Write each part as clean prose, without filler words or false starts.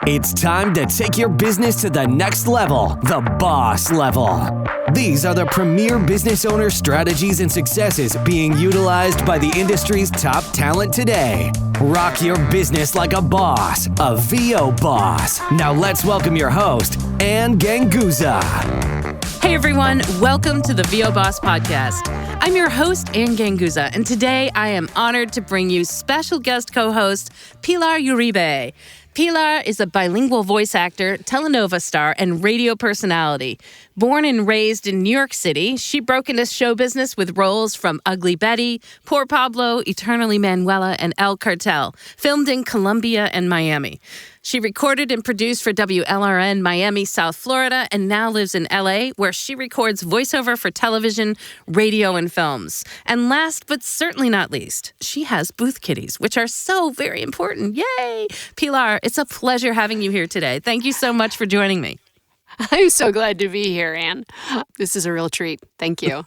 It's time to take your business to the next level, the boss level. These are the premier business owner strategies and successes being utilized by the industry's top talent today. Rock your business like a boss, a VO boss. Now let's welcome your host, Ann Ganguza. Hey everyone, welcome to the VO Boss Podcast. I'm your host, Ann Ganguza, and today I am honored to bring you special guest co-host, Pilar Uribe. Pilar is a bilingual voice actor, telenovela star, and radio personality. Born and raised in New York City, she broke into show business with roles from Ugly Betty, Pobre Pablo, Eternally Manuela, and El Cartel, filmed in Colombia and Miami. She recorded and produced for WLRN Miami-South Florida and now lives in LA, where she records voiceover for television, radio, and films. And last but certainly not least, she has booth kitties, which are so very important. Yay! Pilar, it's a pleasure having you here today. Thank you so much for joining me. I'm so glad to be here, Ann. This is a real treat. Thank you.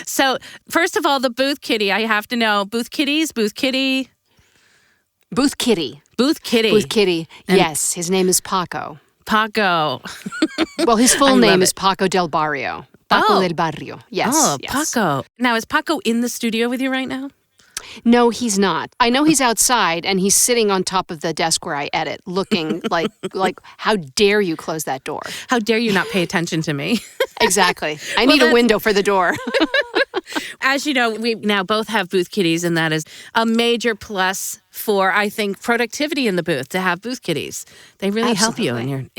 So, first of all, the booth kitty. I have to know, booth kitties, booth kitty? Booth kitty. Booth kitty. Booth kitty. Yes, his name is Paco. Paco. Well, his full name is Paco del Barrio. Paco del Barrio. Yes. Oh, yes. Paco. Now, is Paco in the studio with you right now? No, he's not. I know he's outside, and he's sitting on top of the desk where I edit, looking like, how dare you close that door? How dare you not pay attention to me? Exactly. I need a window for the door. As you know, we now both have booth kitties, and that is a major plus for, I think, productivity in the booth to have booth kitties. They really help you in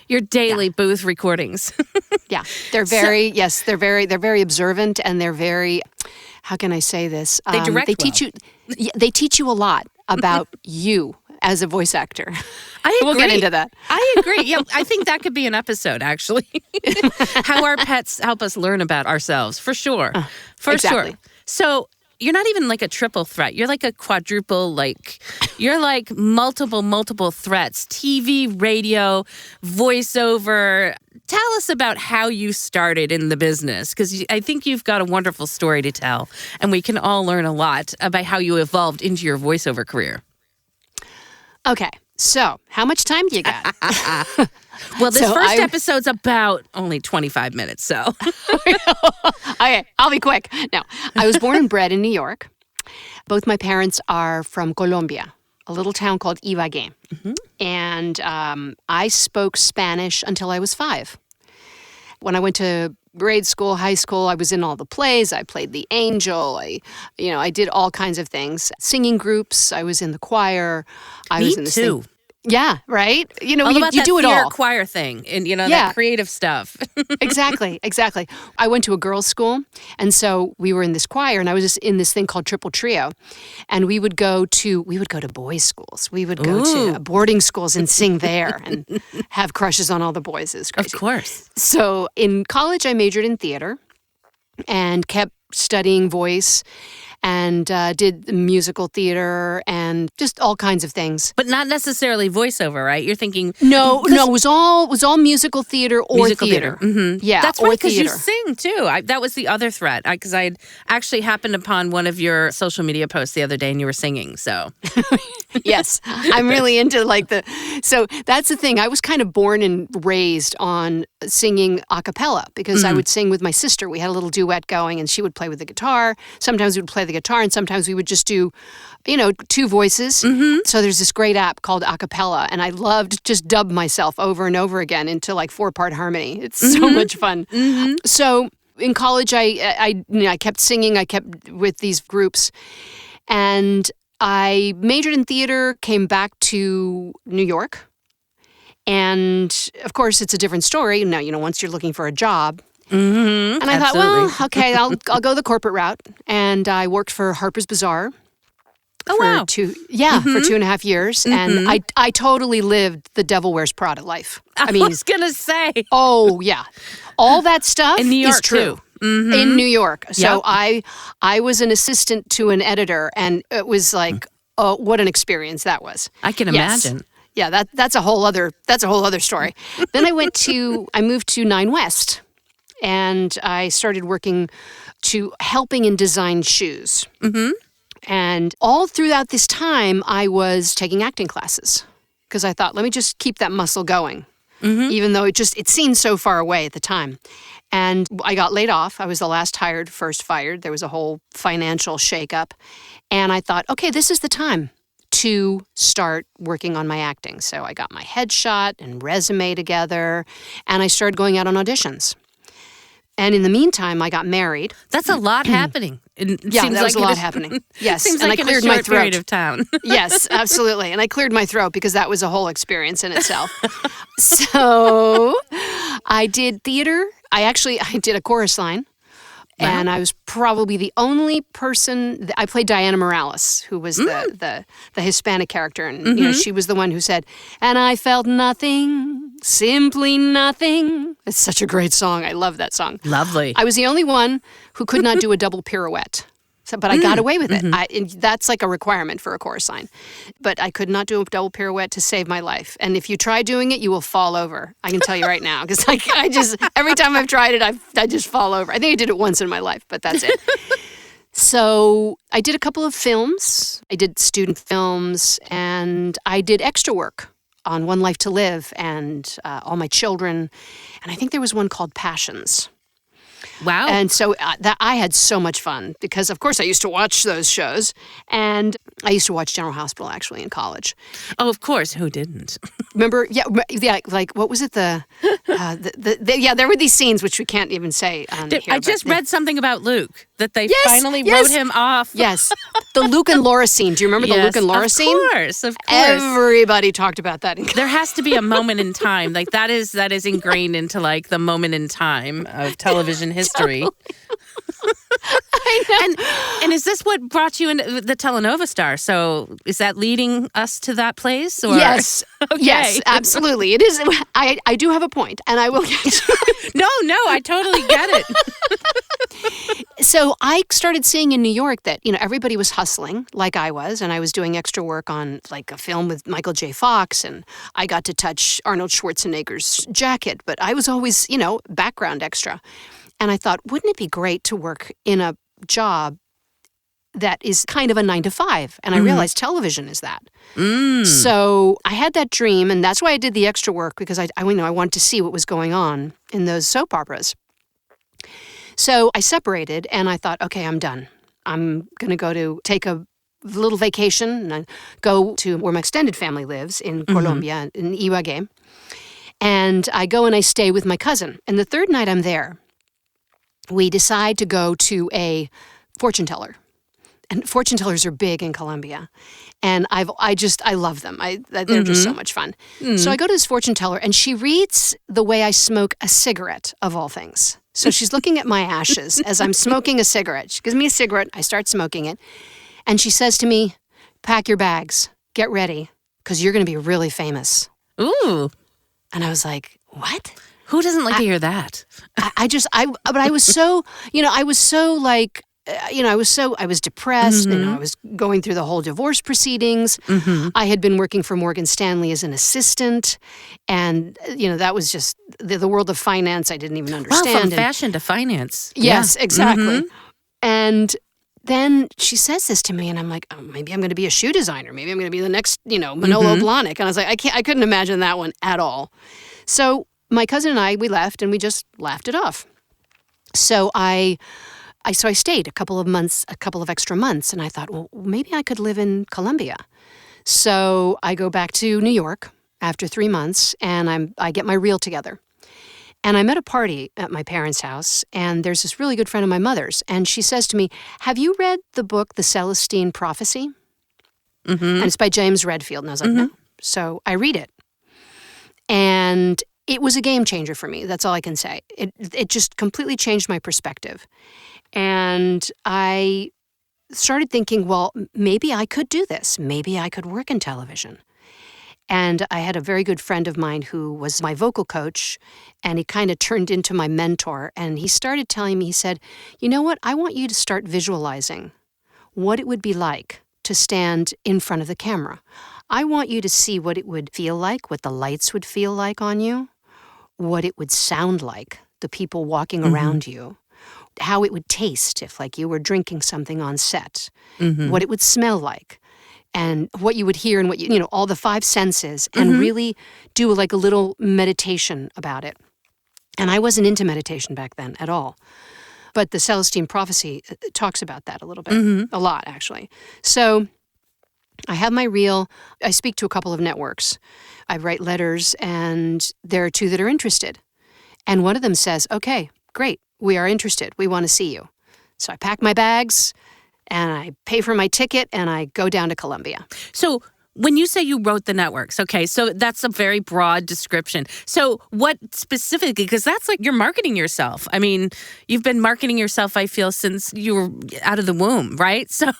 your daily booth recordings. Yeah, they're very they're very observant, and they're very. How can I say this? They direct They teach you a lot about you as a voice actor. I agree. We'll get into that. I agree. Yeah, I think that could be an episode, actually. How our pets help us learn about ourselves, for sure. Exactly. Sure. So you're not even like a triple threat. You're like a quadruple, you're like multiple threats. TV, radio, voiceover. Tell us about how you started in the business, because I think you've got a wonderful story to tell, and we can all learn a lot about how you evolved into your voiceover career. Okay, so how much time do you got? Well, this first episode's about only 25 minutes, so. Okay, I'll be quick. No, I was born and bred in New York. Both my parents are from Colombia, a little town called Ibagué. Mm-hmm. And I spoke Spanish until I was 5. When I went to grade school, high school, I was in all the plays. I played the angel. I did all kinds of things. Singing groups. I was in the choir. I was in the too. Yeah, right? You do it all. Choir thing and, that creative stuff. Exactly. I went to a girls' school, and so we were in this choir, and I was just in this thing called Triple Trio, and we would go to boys' schools. We would go to boarding schools and sing there and have crushes on all the boys. It was crazy. Of course. So in college, I majored in theater and kept studying voice, and did musical theater and just all kinds of things. But not necessarily voiceover, right? You're thinking... No, it was all musical theater or musical theater. Mm-hmm. Yeah, that's or right, because you theater. sing, too. That was the other threat, because I had actually happened upon one of your social media posts the other day, and you were singing, so... Yes, I'm really into So that's the thing. I was kind of born and raised on singing a cappella, because I would sing with my sister. We had a little duet going, and she would play with the guitar. Sometimes we would play the guitar, and sometimes we would just do, 2 voices. Mm-hmm. So there's this great app called Acapella, and I loved just dub myself over and over again into 4-part harmony. It's so much fun. Mm-hmm. So in college, I kept singing. I kept with these groups, and I majored in theater, came back to New York, and of course, it's a different story. Now, once you're looking for a job. Mm-hmm. And I thought, well, okay, I'll go the corporate route. And I worked for Harper's Bazaar. For 2.5 years. Mm-hmm. And I totally lived the Devil Wears Prada life. I was going to say. Oh, yeah. All that stuff in New York, is true. Too. Mm-hmm. In New York. So I was an assistant to an editor, and it was what an experience that was. I can imagine. Yeah, that's a whole other story. Then I moved to 9 West, and I started helping in design shoes. Mm-hmm. And all throughout this time, I was taking acting classes. because I thought, let me just keep that muscle going, even though it seemed so far away at the time. And I got laid off. I was the last hired, first fired. There was a whole financial shakeup. And I thought, okay, this is the time to start working on my acting. So I got my headshot and resume together, and I started going out on auditions. And in the meantime, I got married. That's a lot happening. Yeah, that was a lot happening. Yes, seems and like I in a cleared short my throat. period of time. Yes, absolutely. And I cleared my throat because that was a whole experience in itself. So I did theater. I did a chorus line. Wow. And I was probably the only person. I played Diana Morales, who was the Hispanic character, and she was the one who said, "And I felt nothing, simply nothing." It's such a great song. I love that song. Lovely. I was the only one who could not do a double pirouette. But I got away with it. And that's like a requirement for a chorus line. But I could not do a double pirouette to save my life. And if you try doing it, you will fall over. I can tell you right now. Because every time I've tried it, I just fall over. I think I did it once in my life, but that's it. So I did a couple of films. I did student films, and I did extra work on One Life to Live and All My Children. And I think there was one called Passions. Wow. And so I had so much fun because, of course, I used to watch those shows. And I used to watch General Hospital, actually, in college. Oh, of course. Who didn't? Remember? Yeah, like, what was it? There were these scenes, which we can't even say on here. I just read something about Luke, that they finally wrote him off. Yes. The Luke and Laura scene. Do you remember the Luke and Laura scene? Of course. Everybody talked about that. There has to be a moment in time. Like, that is ingrained into, like, the moment in time of television history. Totally. I know. And is this what brought you into the telenovela star? So is that leading us to that place? Or? Yes. Okay. Yes, absolutely. It is. I do have a point, and I will get to it. No, I totally get it. So I started seeing in New York that, everybody was hustling like I was, and I was doing extra work on like a film with Michael J. Fox, and I got to touch Arnold Schwarzenegger's jacket, but I was always, background extra. And I thought, wouldn't it be great to work in a job that is kind of a 9-to-5? And I realized television is that. So I had that dream, and that's why I did the extra work, because I wanted to see what was going on in those soap operas. So I separated, and I thought, okay, I'm done. I'm going to take a little vacation and I go to where my extended family lives in Colombia, in Ibagué. And I go and I stay with my cousin. And the third night I'm there, we decide to go to a fortune teller. And fortune tellers are big in Colombia. And I love them. They're just so much fun. So I go to this fortune teller, and she reads the way I smoke a cigarette, of all things. So she's looking at my ashes as I'm smoking a cigarette. She gives me a cigarette. I start smoking it. And she says to me, "Pack your bags. Get ready, because you're going to be really famous." Ooh. And I was like, what? Who doesn't like to hear that? But I was so, I was depressed. I was going through the whole divorce proceedings. I had been working for Morgan Stanley as an assistant. And, that was just the world of finance I didn't even understand. Wow, from fashion to finance. Yes, exactly. And then she says this to me, and I'm like, oh, maybe I'm going to be a shoe designer. Maybe I'm going to be the next, Manolo Blahnik. And I was like, I couldn't imagine that one at all. So my cousin and I, we left, and we just laughed it off. So I stayed a couple of extra months, and I thought, well, maybe I could live in Colombia. So I go back to New York after 3 months, and I get my reel together. And I'm at a party at my parents' house, and there's this really good friend of my mother's, and she says to me, "Have you read the book, The Celestine Prophecy?" And it's by James Redfield. And I was like, no. So I read it. And it was a game changer for me. That's all I can say. It just completely changed my perspective. And I started thinking, well, maybe I could do this. Maybe I could work in television. And I had a very good friend of mine who was my vocal coach, and he kind of turned into my mentor. And he started telling me, he said, "You know what? I want you to start visualizing what it would be like to stand in front of the camera. I want you to see what it would feel like, what the lights would feel like on you, what it would sound like, the people walking around you, how it would taste if like you were drinking something on set, what it would smell like. and what you would hear and what all the five senses, and really do like a little meditation about it. And I wasn't into meditation back then at all. But the Celestine Prophecy talks about that a little bit, a lot actually. So I have my reel. I speak to a couple of networks. I write letters, and there are two that are interested. And one of them says, okay, great, we are interested. We want to see you. So I pack my bags, and I pay for my ticket, and I go down to Colombia. So when you say you wrote the networks, okay, so that's a very broad description. So what specifically, because that's like you're marketing yourself. I mean, you've been marketing yourself, I feel, since you were out of the womb, right? So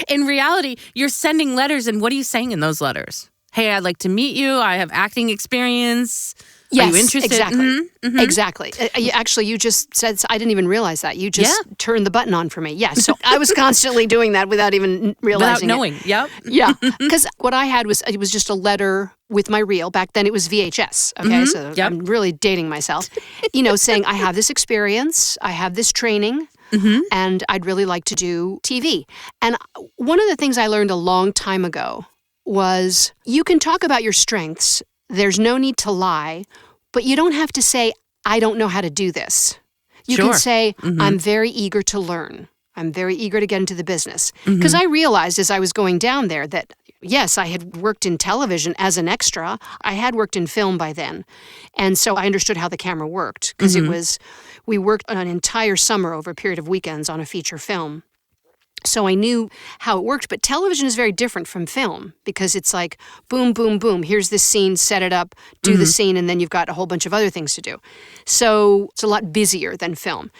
in reality, you're sending letters, and what are you saying in those letters? Hey, I'd like to meet you. I have acting experience. Yes, are you interested? Exactly. Exactly. Actually, you just said, I didn't even realize that. You just turned the button on for me. Yes. So I was constantly doing that without even realizing Without knowing. it. Yep. Yeah. Because what I had was, it was just a letter with my reel. Back then it was VHS. Okay. So I'm really dating myself. Saying, I have this experience. I have this training. And I'd really like to do TV. And one of the things I learned a long time ago was you can talk about your strengths. There's no need to lie, but you don't have to say, I don't know how to do this. You can say, I'm very eager to learn. I'm very eager to get into the business. Because I realized as I was going down there that, yes, I had worked in television as an extra. I had worked in film by then. And so I understood how the camera worked because we worked an entire summer over a period of weekends on a feature film. So I knew how it worked, but television is very different from film because it's like, boom, boom, boom, here's this scene, set it up, do the scene, and then you've got a whole bunch of other things to do. So it's a lot busier than film.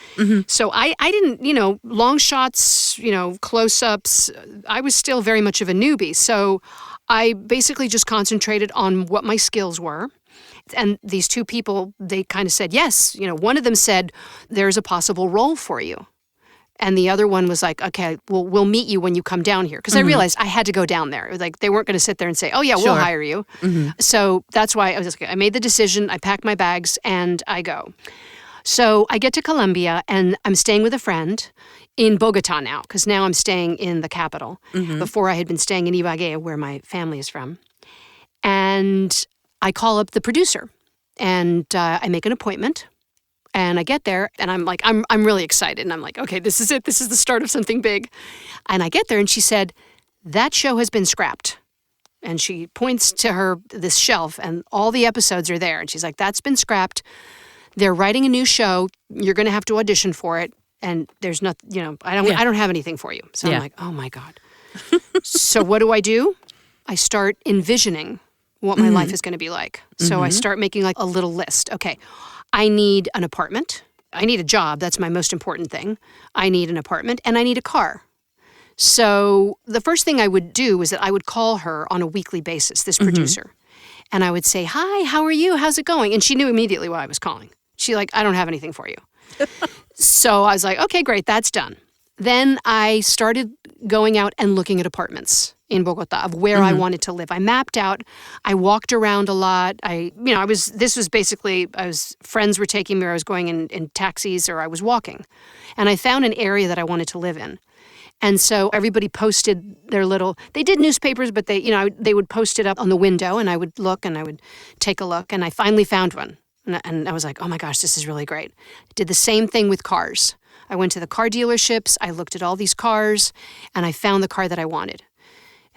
So I didn't, long shots, close-ups, I was still very much of a newbie. So I basically just concentrated on what my skills were. And these two people, they kind of said, yes. One of them said, there's a possible role for you. And the other one was like, okay, well, we'll meet you when you come down here. Because I realized I had to go down there. Like, they weren't going to sit there and say, oh, yeah, we'll hire you. So that's why I was like, I made the decision. I packed my bags and I go. So I get to Colombia and I'm staying with a friend in Bogota now, because now I'm staying in the capital. Before I had been staying in Ibagué, where my family is from. And I call up the producer and I make an appointment. And I get there and I'm like, I'm really excited. And I'm like, okay, this is it. This is the start of something big. And I get there and she said, that show has been scrapped. And she points to this shelf and all the episodes are there. And she's like, that's been scrapped. They're writing a new show. You're going to have to audition for it. And there's nothing, I don't have anything for you. So I'm like, oh my God. So what do? I start envisioning what my life is going to be like. So I start making like a little list. Okay. I need an apartment. I need a job. That's my most important thing. I need an apartment and I need a car. So the first thing I would do was that I would call her on a weekly basis, this producer. And I would say, hi, how are you? How's it going? And she knew immediately why I was calling. She I don't have anything for you. So I was like, okay, great, that's done. Then I started going out and looking at apartments in Bogota of where I wanted to live. I mapped out. I walked around a lot. Friends were taking me, or I was going in taxis, or I was walking. And I found an area that I wanted to live in. And so everybody posted they did newspapers, but they would post it up on the window, and I would look and I would take a look. And I finally found one. And I was like, oh my gosh, this is really great. I did the same thing with cars. I went to the car dealerships. I looked at all these cars, and I found the car that I wanted.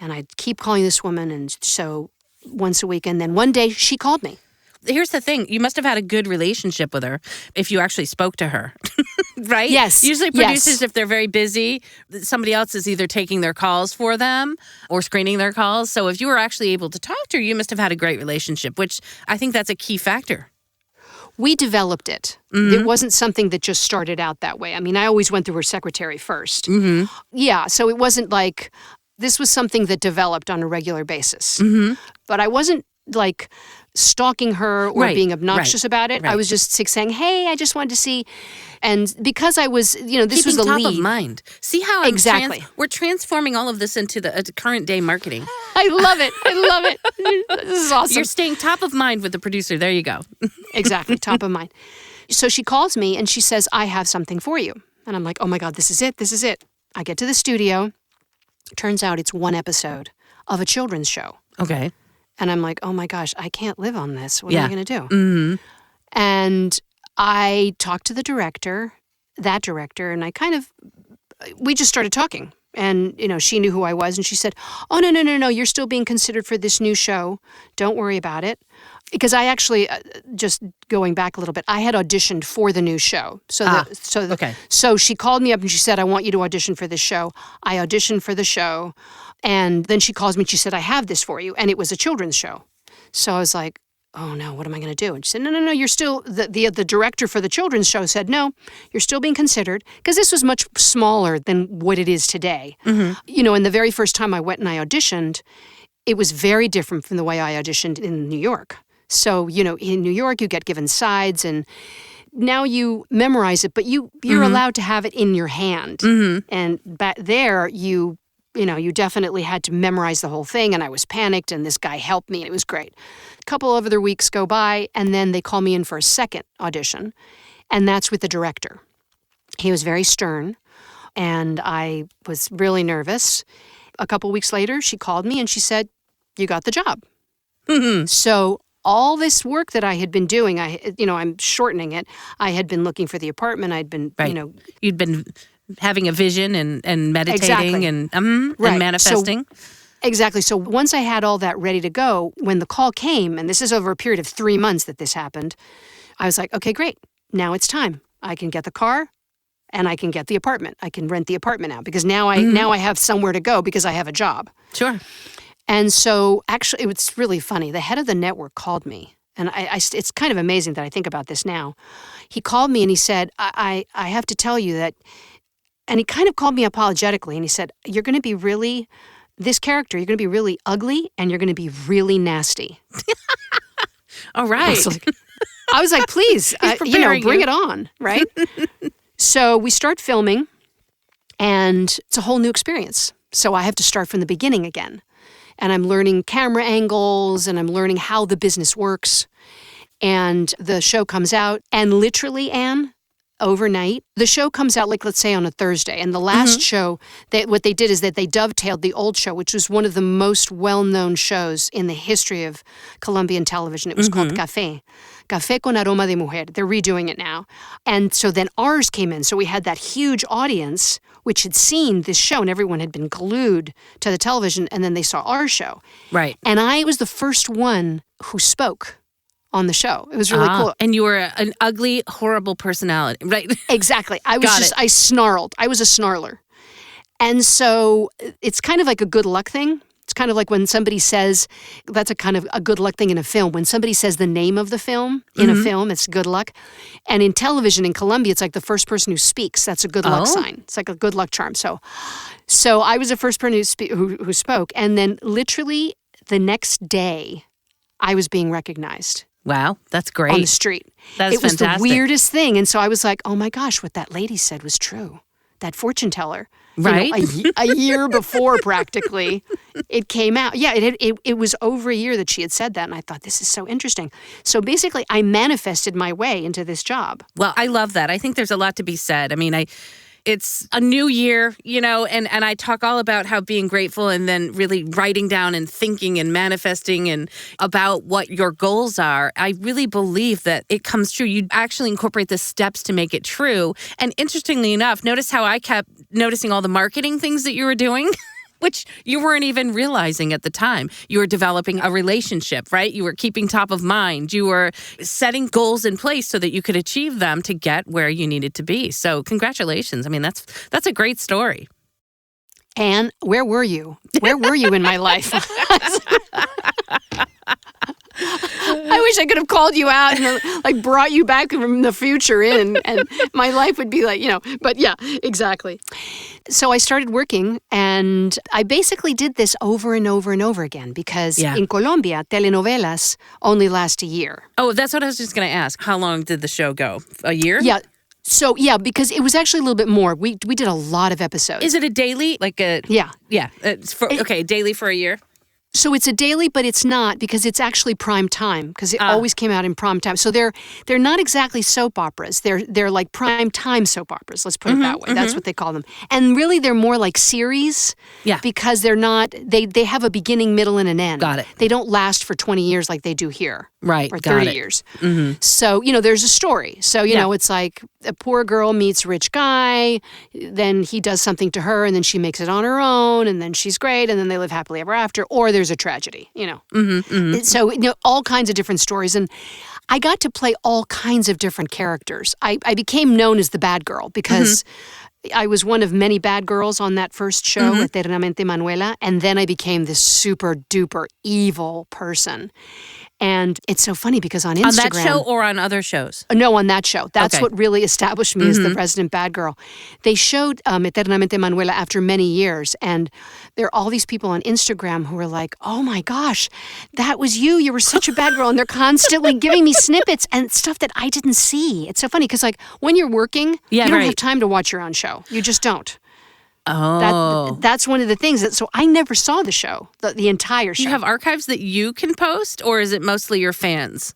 And I'd keep calling this woman, and so once a week. And then one day she called me. Here's the thing. You must have had a good relationship with her if you actually spoke to her, right? Yes. Usually producers, if they're very busy, somebody else is either taking their calls for them or screening their calls. So if you were actually able to talk to her, you must have had a great relationship, which I think that's a key factor. We developed it. It wasn't something that just started out that way. I mean, I always went through her secretary first. Yeah, so it wasn't like... This was something that developed on a regular basis. But I wasn't like stalking her or being obnoxious about it. I was just saying, hey, I just wanted to see. And because I was, this was the lead. Keeping top of mind. See how we're transforming all of this into the current day marketing. I love it. This is awesome. You're staying top of mind with the producer. There you go. Exactly, top of mind. So she calls me and she says, I have something for you. And I'm like, oh my God, this is it. I get to the studio. Turns out it's one episode of a children's show. Okay. And I'm like, oh my gosh, I can't live on this. What am I going to do? Mm-hmm. And I talked to that director, and we just started talking. And, she knew who I was, and she said, oh, no, you're still being considered for this new show. Don't worry about it. Because I actually, just going back a little bit, I had auditioned for the new show. So she called me up and she said, I want you to audition for this show. I auditioned for the show. And then she calls me and she said, I have this for you. And it was a children's show. So I was like, oh no, what am I going to do? And she said, no, you're still, the director for the children's show said, no, you're still being considered. Because this was much smaller than what it is today. Mm-hmm. And the very first time I went and I auditioned, it was very different from the way I auditioned in New York. So, in New York, you get given sides, and now you memorize it, but you're mm-hmm. allowed to have it in your hand. Mm-hmm. And back there, you definitely had to memorize the whole thing, and I was panicked, and this guy helped me, and it was great. A couple of other weeks go by, and then they call me in for a second audition, and that's with the director. He was very stern, and I was really nervous. A couple weeks later, she called me, and she said, you got the job. Mm-hmm. So all this work that I had been doing, I'm shortening it. I had been looking for the apartment. I'd been, You'd been having a vision and meditating exactly. and manifesting. Exactly. So once I had all that ready to go, when the call came, and this is over a period of 3 months that this happened, I was like, okay, great. Now it's time. I can get the car and I can get the apartment. I can rent the apartment out because now I have somewhere to go because I have a job. Sure. And so actually, it's really funny. The head of the network called me. And it's kind of amazing that I think about this now. He called me and he said, I have to tell you that, and he kind of called me apologetically. And he said, you're going to be really, this character, you're going to be really ugly and you're going to be really nasty. All right. I was like, please, bring it on, right? So we start filming and it's a whole new experience. So I have to start from the beginning again. And I'm learning camera angles, and I'm learning how the business works. And the show comes out, and literally, Anne, overnight, the show comes out, like, let's say on a Thursday. And the last show, what they did is that they dovetailed the old show, which was one of the most well-known shows in the history of Colombian television. It was called Café con Aroma de Mujer. They're redoing it now. And so then ours came in. So we had that huge audience which had seen this show, and everyone had been glued to the television, and then they saw our show. Right. And I was the first one who spoke on the show. It was really cool. And you were an ugly, horrible personality, right? Exactly. I snarled. I was a snarler. And so it's kind of like a good luck thing. It's kind of like when somebody says, that's a kind of a good luck thing in a film. When somebody says the name of the film in a film, it's good luck. And in television in Colombia, it's like the first person who speaks. That's a good luck sign. It's like a good luck charm. So I was the first person who spoke. And then literally the next day, I was being recognized. Wow, that's great. On the street. That is fantastic. It was the weirdest thing. And so I was like, oh my gosh, what that lady said was true. That fortune teller. Right. A year before, practically, it came out. Yeah, it was over a year that she had said that, and I thought, this is so interesting. So basically, I manifested my way into this job. Well, I love that. I think there's a lot to be said. I mean, it's a new year, and I talk all about how being grateful and then really writing down and thinking and manifesting and about what your goals are. I really believe that it comes true. You actually incorporate the steps to make it true. And interestingly enough, notice how I kept noticing all the marketing things that you were doing, which you weren't even realizing at the time. You were developing a relationship, right? You were keeping top of mind. You were setting goals in place so that you could achieve them to get where you needed to be. So congratulations. I mean, that's a great story. Anne, where were you? Where were you in my life? I wish I could have called you out and brought you back from the future in, and my life would be but yeah, exactly. So I started working, and I basically did this over and over and over again because in Colombia, telenovelas only last a year. Oh, that's what I was just going to ask. How long did the show go? A year? Yeah. So, because it was actually a little bit more. We did a lot of episodes. Is it a daily? Yeah. Yeah. Daily for a year? So it's a daily, but it's not because it's actually prime time because it always came out in prime time. So they're not exactly soap operas. They're like prime time soap operas. Let's put it that way. That's what they call them. And really, they're more like series. Yeah. Because they're not. They have a beginning, middle, and an end. Got it. They don't last for 20 years like they do here. Right. Or got 30 it. years. So there's a story. So it's like a poor girl meets a rich guy. Then he does something to her, and then she makes it on her own, and then she's great, and then they live happily ever after. Or there's a tragedy, So, all kinds of different stories. And I got to play all kinds of different characters. I became known as the bad girl because I was one of many bad girls on that first show, Eternamente Manuela. And then I became this super duper evil person. And it's so funny because on Instagram... On that show or on other shows? No, on that show. That's Okay. what really established me as the resident bad girl. They showed Eternamente Manuela after many years, and there are all these people on Instagram who were like, oh my gosh, that was you. You were such a bad girl. And they're constantly giving me snippets and stuff that I didn't see. It's so funny because when you're working, you don't have time to watch your own show. You just don't. Oh. That's one of the things. So I never saw the show, the entire show. Do you have archives that you can post, or is it mostly your fans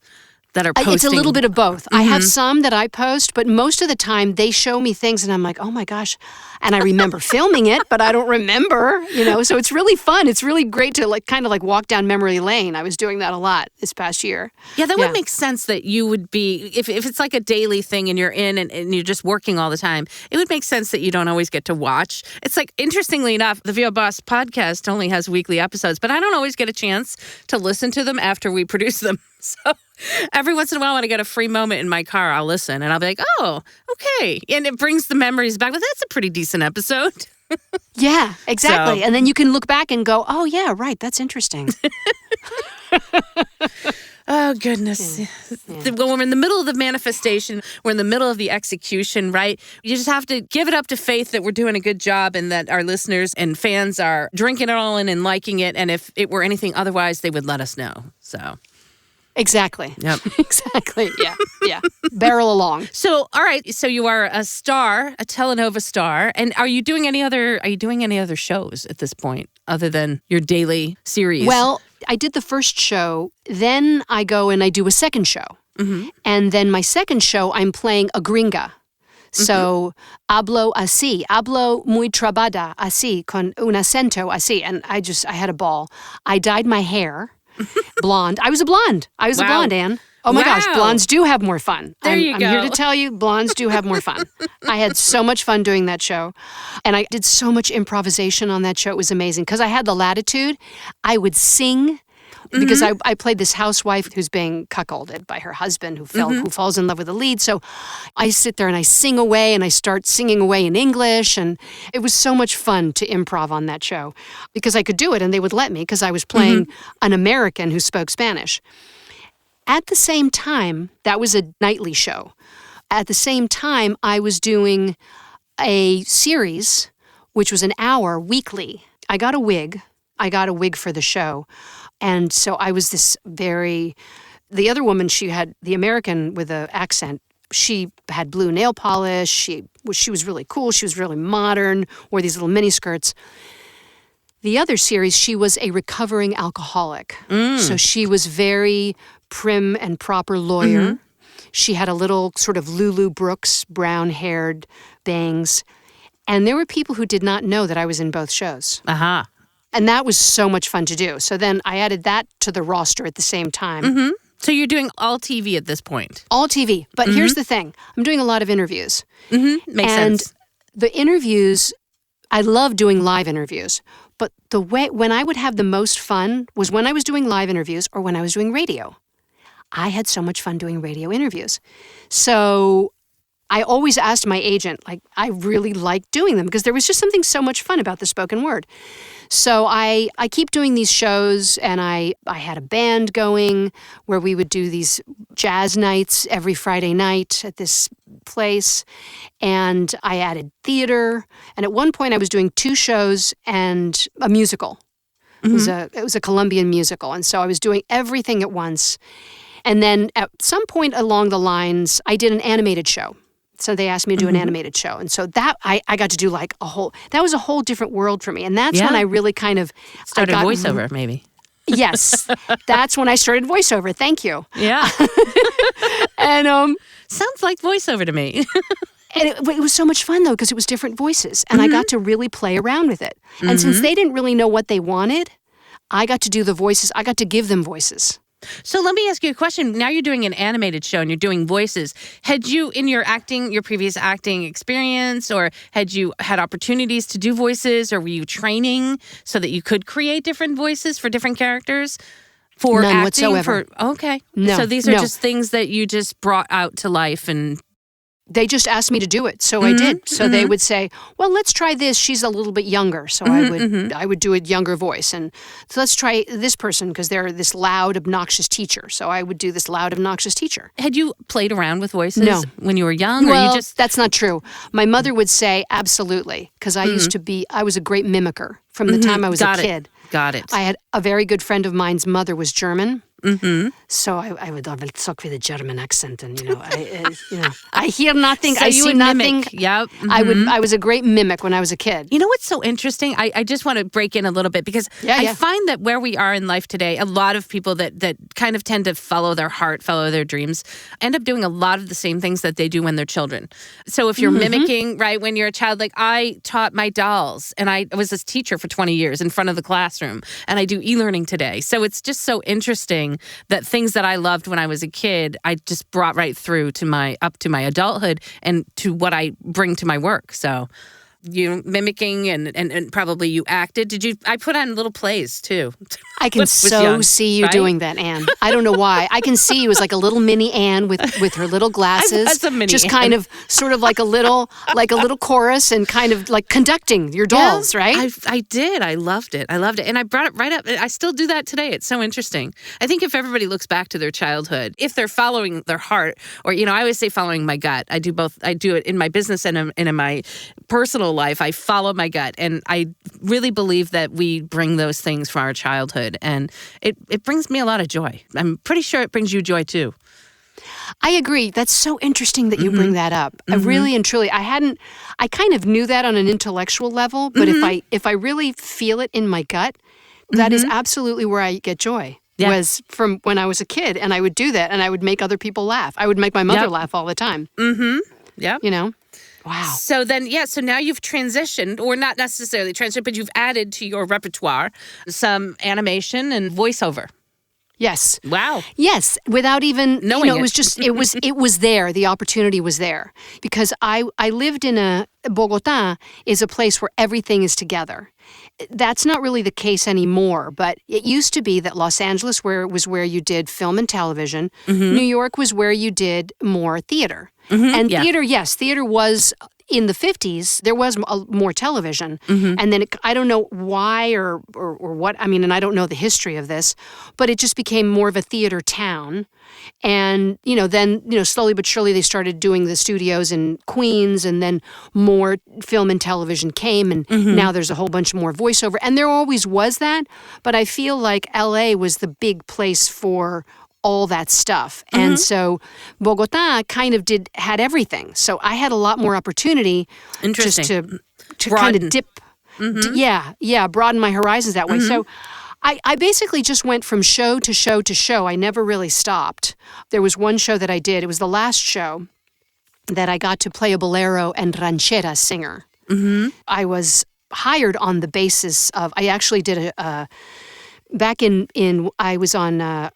that are posting? It's a little bit of both. I have some that I post, but most of the time they show me things and I'm like, oh my gosh. And I remember filming it, but I don't remember, so it's really fun. It's really great to kind of walk down memory lane. I was doing that a lot this past year. Yeah, that would make sense that you would be, if it's like a daily thing and you're in and you're just working all the time, it would make sense that you don't always get to watch. It's like, interestingly enough, the VO Boss podcast only has weekly episodes, but I don't always get a chance to listen to them after we produce them. So every once in a while when I get a free moment in my car, I'll listen and I'll be like, oh, okay. And it brings the memories back. Well, that's a pretty decent episode. Yeah, exactly. So. And then you can look back and go, oh, yeah, right. That's interesting. Oh, goodness. Yeah. When we're in the middle of the manifestation, we're in the middle of the execution, right? You just have to give it up to faith that we're doing a good job and that our listeners and fans are drinking it all in and liking it. And if it were anything otherwise, they would let us know. So... Exactly. Yep. Exactly. Yeah. Barrel along. So, all right. So you are a star, a telenova star, and are you doing any other shows at this point other than your daily series? Well, I did the first show, then I go and I do a second show. And then my second show, I'm playing a gringa. So, hablo muy trabada así, con un acento así. And I had a ball. I dyed my hair. Blonde. I was a blonde. A blonde, Anne. Oh my gosh, blondes do have more fun. I'm here to tell you, blondes do have more fun. I had so much fun doing that show. And I did so much improvisation on that show. It was amazing. Because I had the latitude. I would sing. Because I played this housewife who's being cuckolded by her husband who falls in love with the lead. So I sit there and I sing away and I start singing away in English. And it was so much fun to improv on that show because I could do it and they would let me because I was playing an American who spoke Spanish. At the same time, that was a nightly show. At the same time, I was doing a series, which was an hour weekly. I got a wig for the show. And so I was the other woman, she had the American with an accent. She had blue nail polish. She was really cool. She was really modern, wore these little mini skirts. The other series, she was a recovering alcoholic. So she was very prim and proper lawyer. She had a little sort of Lulu Brooks, brown-haired bangs. And there were people who did not know that I was in both shows. And that was so much fun to do. So then I added that to the roster at the same time. So you're doing all TV at this point? All TV. But here's the thing. I'm doing a lot of interviews. Makes and sense. The interviews, I love doing live interviews. But the way when I would have the most fun was when I was doing live interviews or when I was doing radio. I had so much fun doing radio interviews. So I always asked my agent, I really liked doing them because there was just something so much fun about the spoken word. So I keep doing these shows, and I had a band going where we would do these jazz nights every Friday night at this place, and I added theater. And at one point I was doing 2 shows and a musical. It was a Colombian musical, and so I was doing everything at once. And then at some point along the lines, I did an animated show. So they asked me to do an animated show. And so that I got to do that was a whole different world for me. And that's when I really kind of... Started voiceover, maybe. Yes, that's when I started voiceover. Thank you. Yeah. And Sounds like voiceover to me. And it was so much fun, though, because it was different voices. And I got to really play around with it. And since they didn't really know what they wanted, I got to do the voices. I got to give them voices. So let me ask you a question. Now you're doing an animated show and you're doing voices. Had you, in your previous acting experience, or had you had opportunities to do voices, or were you training so that you could create different voices for different characters? For None acting? whatsoever. Okay. No. So these are just things that you just brought out to life and... They just asked me to do it, so I did. So they would say, well, let's try this. She's a little bit younger, so I would do a younger voice. And so let's try this person, because they're this loud, obnoxious teacher. So I would do this loud, obnoxious teacher. Had you played around with voices when you were young? Well, or you just... that's not true. My mother would say absolutely, because I was a great mimicker from the time I was a kid. Got it. I had a very good friend of mine's mother was German. So I would talk with a German accent, and I hear nothing, so I see nothing. Mimic. Yep. I was a great mimic when I was a kid. You know what's so interesting? I just want to break in a little bit, because I find that where we are in life today, a lot of people that kind of tend to follow their heart, follow their dreams, end up doing a lot of the same things that they do when they're children. So if you're mimicking, right, when you're a child, like I taught my dolls, and I was this teacher for 20 years in front of the classroom, and I do e-learning today. So it's just so interesting that things that I loved when I was a kid, I just brought right through to my adulthood and to what I bring to my work. So you mimicking and probably you acted. I put on little plays too. I can see you doing that, Anne. I don't know why. I can see you as like a little mini Anne with her little glasses. I was a mini just Anne. Kind of sort of like a little chorus and kind of like conducting your dolls, right? I did. I loved it. And I brought it right up. I still do that today. It's so interesting. I think if everybody looks back to their childhood, if they're following their heart, or, I always say following my gut. I do both. I do it in my business and in my personal life. I follow my gut, and I really believe that we bring those things from our childhood, and it brings me a lot of joy. I'm pretty sure it brings you joy too. I agree. That's so interesting that you bring that up. I really and truly, I kind of knew that on an intellectual level, but if I really feel it in my gut, that is absolutely where I get joy. Yeah. Was from when I was a kid, and I would do that, and I would make other people laugh. I would make my mother laugh all the time. Yeah. Wow. So then, so now you've transitioned, or not necessarily transitioned, but you've added to your repertoire some animation and voiceover. Yes. Wow. Yes, without even knowing it was just it was there. The opportunity was there because I lived in Bogota is a place where everything is together. That's not really the case anymore, but it used to be that Los Angeles was where you did film and television. New York was where you did more theater. And theater was in the 50s, there was more television. And then I don't know why or what, and I don't know the history of this, but it just became more of a theater town. And, then, slowly but surely they started doing the studios in Queens, and then more film and television came, and now there's a whole bunch more voiceover. And there always was that, but I feel like LA was the big place for all that stuff. And so Bogota kind of had everything. So I had a lot more opportunity just to kind of dip. Broaden my horizons that way. So I basically just went from show to show to show. I never really stopped. There was one show that I did. It was the last show that I got to play a bolero and ranchera singer. I was hired on the basis of, I actually did back I was on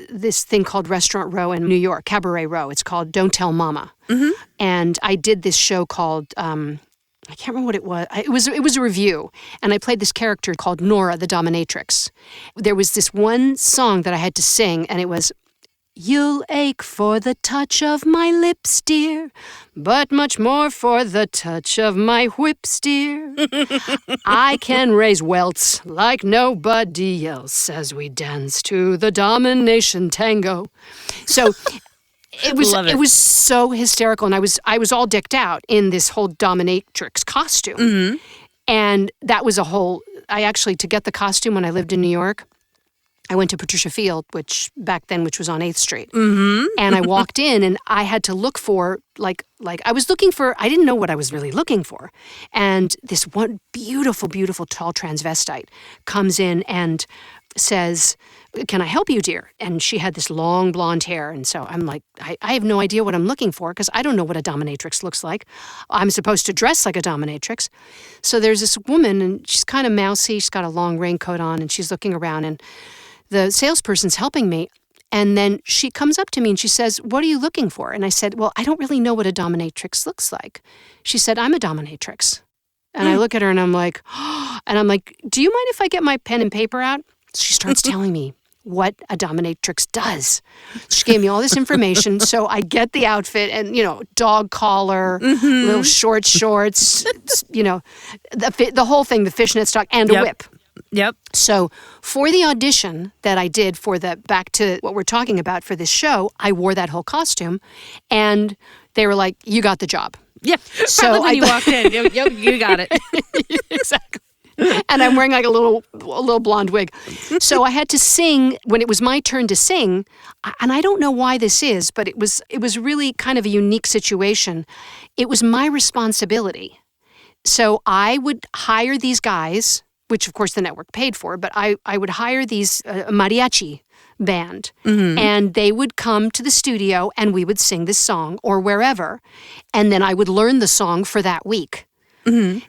this thing called Restaurant Row in New York, Cabaret Row. It's called Don't Tell Mama. And I did this show called, I can't remember what it was. It was a review. And I played this character called Nora, the dominatrix. There was this one song that I had to sing, and it was, "You'll ache for the touch of my lips, dear, but much more for the touch of my whips, dear. I can raise welts like nobody else as we dance to the domination tango." So it was so hysterical, and I was all decked out in this whole dominatrix costume. And that was to get the costume when I lived in New York, I went to Patricia Field, which was on 8th Street. And I walked in, and I had to look for, I didn't know what I was really looking for. And this one beautiful, beautiful tall transvestite comes in, and says, "Can I help you, dear?" And she had this long blonde hair. And so I'm like, I have no idea what I'm looking for because I don't know what a dominatrix looks like. I'm supposed to dress like a dominatrix. So there's this woman, and she's kind of mousy. She's got a long raincoat on, and she's looking around. And the salesperson's helping me. And then she comes up to me and she says, "What are you looking for?" And I said, "Well, I don't really know what a dominatrix looks like." She said, "I'm a dominatrix." And I look at her and I'm like, "Do you mind if I get my pen and paper out?" She starts telling me what a dominatrix does. She gave me all this information. So I get the outfit and, dog collar, little short shorts, the whole thing, the fishnet stock, and a whip. Yep. So for the audition that I did for back to what we're talking about for this show, I wore that whole costume, and they were like, "You got the job." Yeah. So when you walked in, you got it. Exactly. And I'm wearing like a little blonde wig. So I had to sing when it was my turn to sing, and I don't know why this is, but it was really kind of a unique situation. It was my responsibility. So I would hire these guys, which of course the network paid for, but I would hire these mariachi band, and they would come to the studio and we would sing this song or wherever, and then I would learn the song for that week.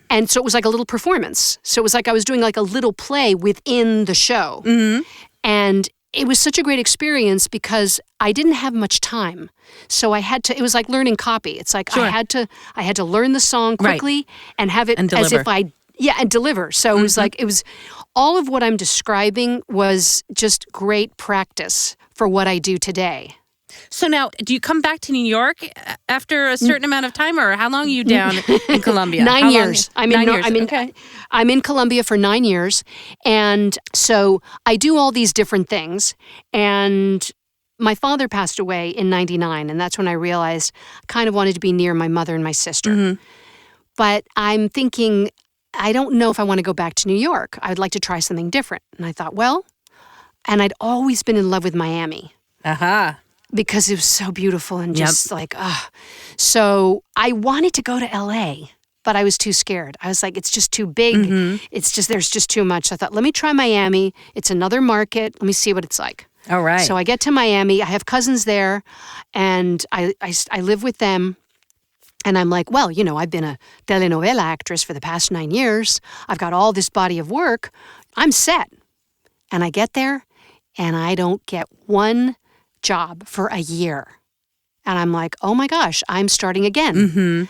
And so it was like a little performance. So it was like I was doing like a little play within the show. And it was such a great experience because I didn't have much time. So it was like learning copy. It's like I had to learn the song quickly and have it as if and deliver. So it was all of what I'm describing was just great practice for what I do today. So now, do you come back to New York after a certain amount of time, or how long are you down in Colombia? 9 years. I'm in Colombia for 9 years. And so I do all these different things. And my father passed away in 1999, and that's when I realized I kind of wanted to be near my mother and my sister. But I'm thinking, I don't know if I want to go back to New York. I would like to try something different. And I thought, and I'd always been in love with Miami. Because it was so beautiful and just So I wanted to go to LA, but I was too scared. I was like, it's just too big. There's just too much. I thought, let me try Miami. It's another market. Let me see what it's like. All right. So I get to Miami. I have cousins there, and I live with them. And I'm like, I've been a telenovela actress for the past 9 years. I've got all this body of work. I'm set. And I get there, and I don't get one job for a year. And I'm like, oh my gosh, I'm starting again.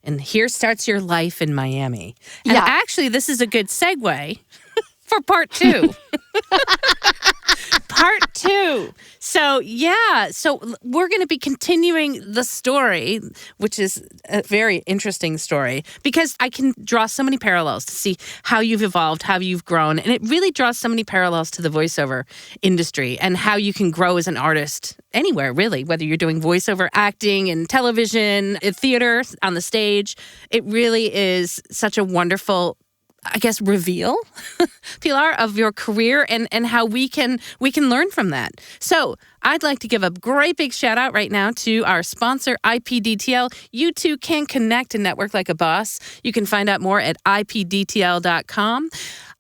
And here starts your life in Miami. And actually, this is a good segue for part 2. Part 2. So we're going to be continuing the story, which is a very interesting story, because I can draw so many parallels to see how you've evolved, how you've grown. And it really draws so many parallels to the voiceover industry and how you can grow as an artist anywhere, really, whether you're doing voiceover acting in television, in theater, on the stage. It really is such a wonderful, I guess, reveal, Pilar, of your career and how we can learn from that. So I'd like to give a great big shout out right now to our sponsor, IPDTL. You too can connect and network like a boss. You can find out more at IPDTL.com.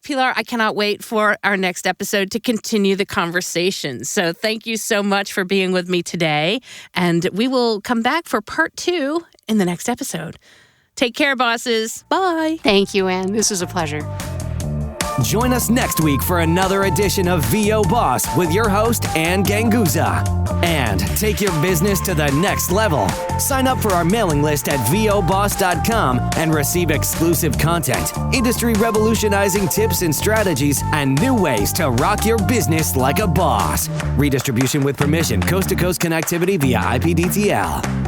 Pilar, I cannot wait for our next episode to continue the conversation. So thank you so much for being with me today. And we will come back for part 2 in the next episode. Take care, bosses. Bye. Thank you, Ann. This was a pleasure. Join us next week for another edition of VO Boss with your host, Ann Ganguza. And take your business to the next level. Sign up for our mailing list at voboss.com and receive exclusive content, industry revolutionizing tips and strategies, and new ways to rock your business like a boss. Redistribution with permission, coast-to-coast connectivity via IPDTL.